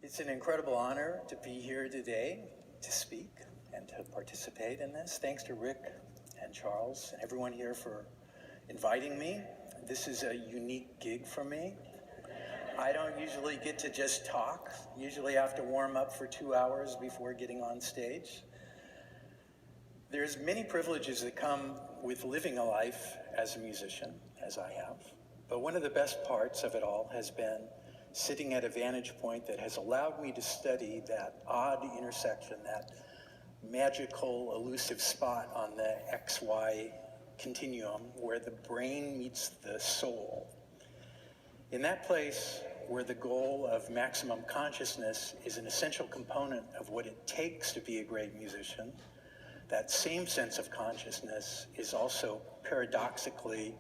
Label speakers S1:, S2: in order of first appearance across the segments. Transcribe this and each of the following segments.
S1: It's an incredible honor to be here today to speak and to participate in this. Thanks to Rick and Charles and everyone here for inviting me. This is a unique gig for me. I don't usually get to just talk. Usually I have to warm up for 2 hours before getting on stage. There's many privileges that come with living a life as a musician, as I have. But one of the best parts of it all has been sitting at a vantage point that has allowed me to study that odd intersection, that magical, elusive spot on the XY continuum where the brain meets the soul. In that place where the goal of maximum consciousness is an essential component of what it takes to be a great musician, that same sense of consciousness is also paradoxically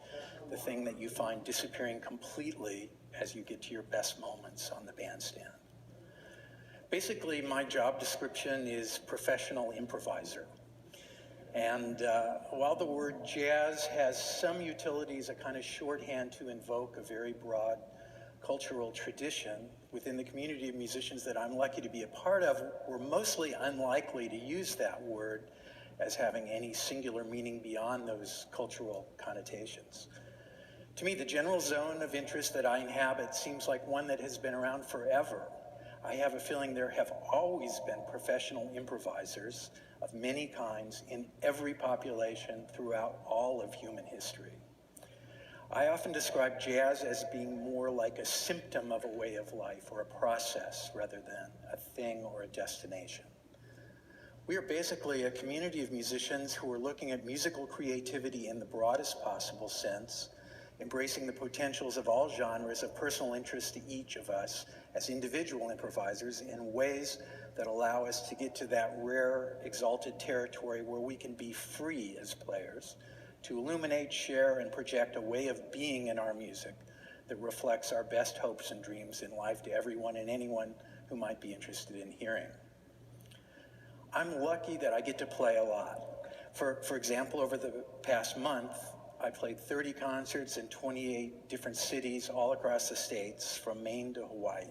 S1: the thing that you find disappearing completely as you get to your best moments on the bandstand. Basically, my job description is professional improviser. And while the word jazz has some utility as a kind of shorthand to invoke a very broad cultural tradition, within the community of musicians that I'm lucky to be a part of, we're mostly unlikely to use that word as having any singular meaning beyond those cultural connotations. To me, the general zone of interest that I inhabit seems like one that has been around forever. I have a feeling there have always been professional improvisers of many kinds in every population throughout all of human history. I often describe jazz as being more like a symptom of a way of life or a process rather than a thing or a destination. We are basically a community of musicians who are looking at musical creativity in the broadest possible sense, embracing the potentials of all genres of personal interest to each of us as individual improvisers in ways that allow us to get to that rare, exalted territory where we can be free as players to illuminate, share, and project a way of being in our music that reflects our best hopes and dreams in life to everyone and anyone who might be interested in hearing. I'm lucky that I get to play a lot. For example, over the past month, I played 30 concerts in 28 different cities all across the states, from Maine to Hawaii.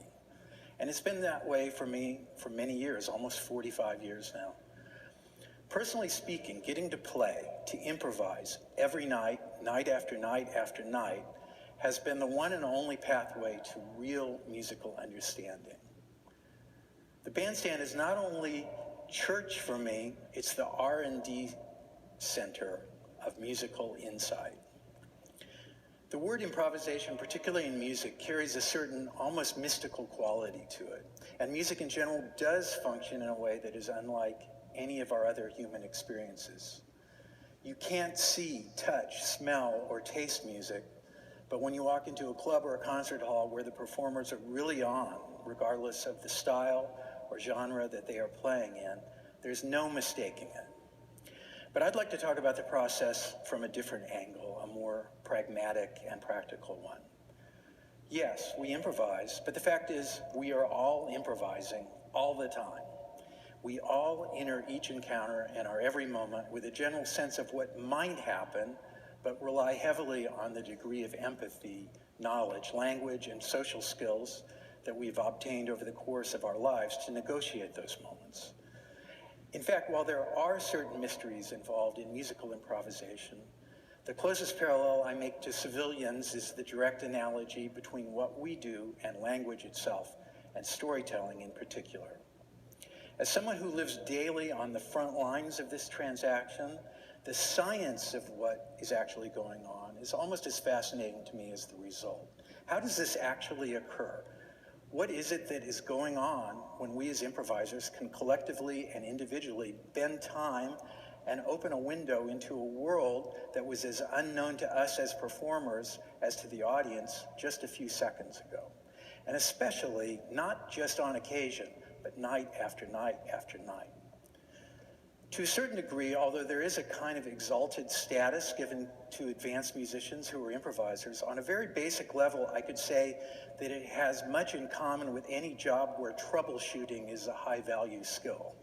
S1: And it's been that way for me for many years, almost 45 years now. Personally speaking, getting to play, to improvise every night, night after night after night, has been the one and only pathway to real musical understanding. The bandstand is not only church for me, it's the R&D center of musical insight. The word improvisation, particularly in music, carries a certain almost mystical quality to it. And music in general does function in a way that is unlike any of our other human experiences. You can't see, touch, smell, or taste music, but when you walk into a club or a concert hall where the performers are really on, regardless of the style or genre that they are playing in, there's no mistaking it. But I'd like to talk about the process from a different angle, a more pragmatic and practical one. Yes, we improvise, but the fact is we are all improvising all the time. We all enter each encounter and our every moment with a general sense of what might happen, but rely heavily on the degree of empathy, knowledge, language, and social skills that we've obtained over the course of our lives to negotiate those moments. In fact, while there are certain mysteries involved in musical improvisation, the closest parallel I make to civilians is the direct analogy between what we do and language itself, and storytelling in particular. As someone who lives daily on the front lines of this transaction, the science of what is actually going on is almost as fascinating to me as the result. How does this actually occur? What is it that is going on when we as improvisers can collectively and individually bend time and open a window into a world that was as unknown to us as performers as to the audience just a few seconds ago? And especially, not just on occasion, but night after night after night. To a certain degree, although there is a kind of exalted status given to advanced musicians who are improvisers, on a very basic level, I could say that it has much in common with any job where troubleshooting is a high-value skill.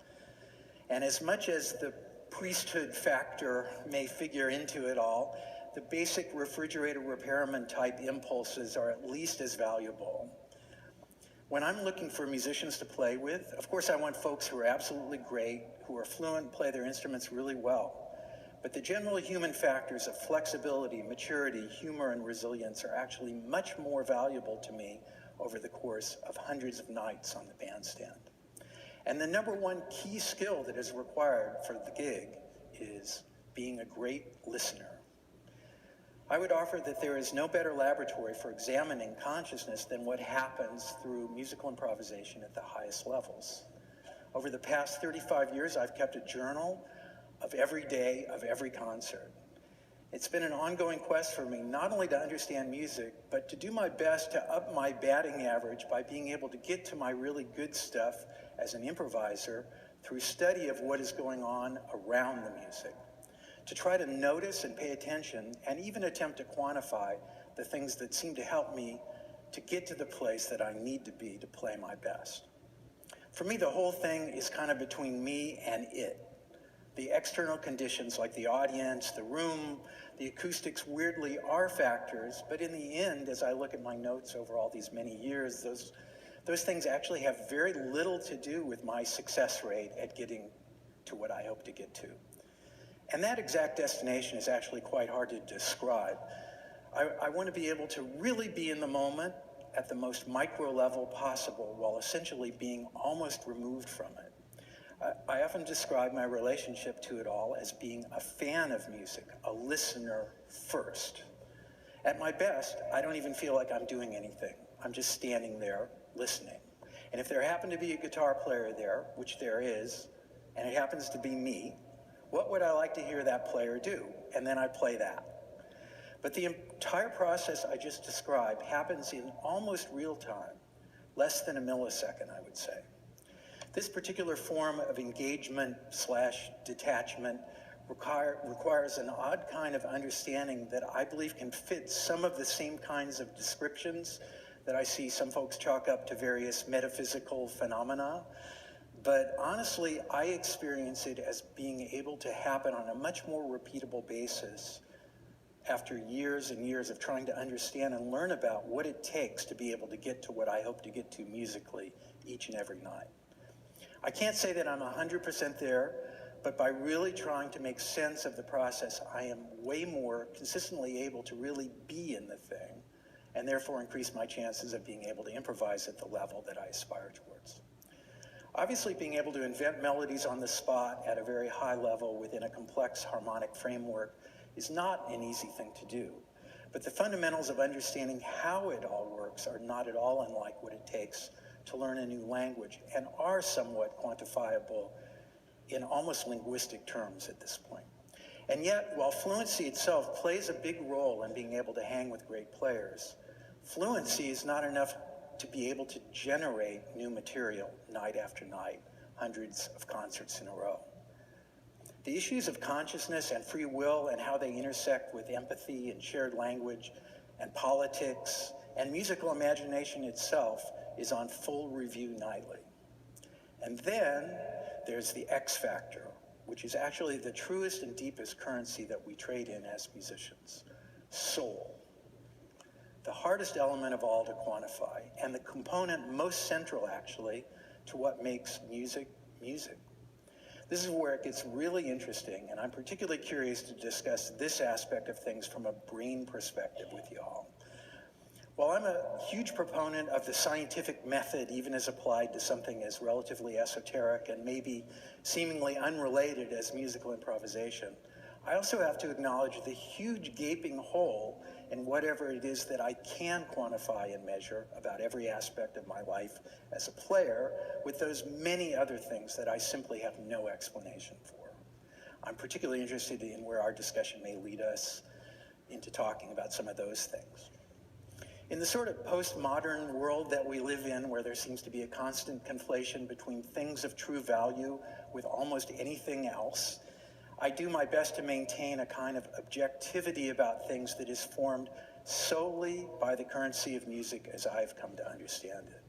S1: And as much as the priesthood factor may figure into it all, the basic refrigerator repairman type impulses are at least as valuable. When I'm looking for musicians to play with, of course I want folks who are absolutely great, who are fluent and play their instruments really well. But the general human factors of flexibility, maturity, humor, and resilience are actually much more valuable to me over the course of hundreds of nights on the bandstand. And the number one key skill that is required for the gig is being a great listener. I would offer that there is no better laboratory for examining consciousness than what happens through musical improvisation at the highest levels. Over the past 35 years, I've kept a journal of every day of every concert. It's been an ongoing quest for me not only to understand music, but to do my best to up my batting average by being able to get to my really good stuff as an improviser through study of what is going on around the music, to try to notice and pay attention and even attempt to quantify the things that seem to help me to get to the place that I need to be to play my best. For me, the whole thing is kind of between me and it. The external conditions like the audience, the room, the acoustics weirdly are factors, but in the end, as I look at my notes over all these many years, those things actually have very little to do with my success rate at getting to what I hope to get to. And that exact destination is actually quite hard to describe. I want to be able to really be in the moment at the most micro level possible while essentially being almost removed from it. I often describe my relationship to it all as being a fan of music, a listener first. At my best, I don't even feel like I'm doing anything. I'm just standing there listening. And if there happened to be a guitar player there, which there is, and it happens to be me, what would I like to hear that player do? And then I play that. But the entire process I just described happens in almost real time, less than a millisecond, I would say. This particular form of engagement / detachment requires an odd kind of understanding that I believe can fit some of the same kinds of descriptions that I see some folks chalk up to various metaphysical phenomena. But honestly, I experience it as being able to happen on a much more repeatable basis after years and years of trying to understand and learn about what it takes to be able to get to what I hope to get to musically each and every night. I can't say that I'm 100% there, but by really trying to make sense of the process, I am way more consistently able to really be in the thing, and therefore increase my chances of being able to improvise at the level that I aspire towards. Obviously, being able to invent melodies on the spot at a very high level within a complex harmonic framework is not an easy thing to do. But the fundamentals of understanding how it all works are not at all unlike what it takes to learn a new language and are somewhat quantifiable in almost linguistic terms at this point. And yet, while fluency itself plays a big role in being able to hang with great players, fluency is not enough to be able to generate new material night after night, hundreds of concerts in a row. The issues of consciousness and free will and how they intersect with empathy and shared language and politics and musical imagination itself is on full review nightly. And then there's the X factor, which is actually the truest and deepest currency that we trade in as musicians, soul. The hardest element of all to quantify, and the component most central, actually, to what makes music, music. This is where it gets really interesting, and I'm particularly curious to discuss this aspect of things from a brain perspective with y'all. While I'm a huge proponent of the scientific method, even as applied to something as relatively esoteric and maybe seemingly unrelated as musical improvisation, I also have to acknowledge the huge gaping hole in whatever it is that I can quantify and measure about every aspect of my life as a player with those many other things that I simply have no explanation for. I'm particularly interested in where our discussion may lead us into talking about some of those things. In the sort of postmodern world that we live in, where there seems to be a constant conflation between things of true value with almost anything else, I do my best to maintain a kind of objectivity about things that is formed solely by the currency of music as I've come to understand it.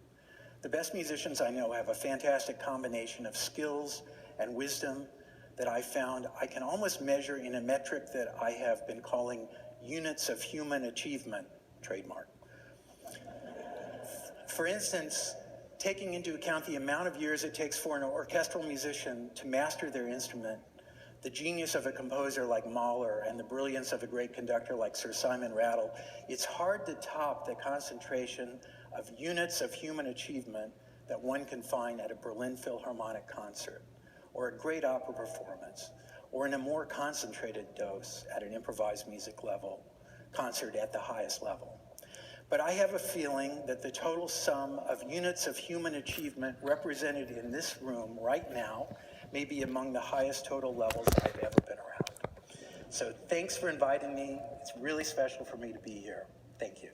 S1: The best musicians I know have a fantastic combination of skills and wisdom that I found I can almost measure in a metric that I have been calling units of human achievement, trademark. For instance, taking into account the amount of years it takes for an orchestral musician to master their instrument, the genius of a composer like Mahler, and the brilliance of a great conductor like Sir Simon Rattle, it's hard to top the concentration of units of human achievement that one can find at a Berlin Philharmonic concert, or a great opera performance, or in a more concentrated dose at an improvised music level, concert at the highest level. But I have a feeling that the total sum of units of human achievement represented in this room right now may be among the highest total levels I've ever been around. So thanks for inviting me. It's really special for me to be here. Thank you.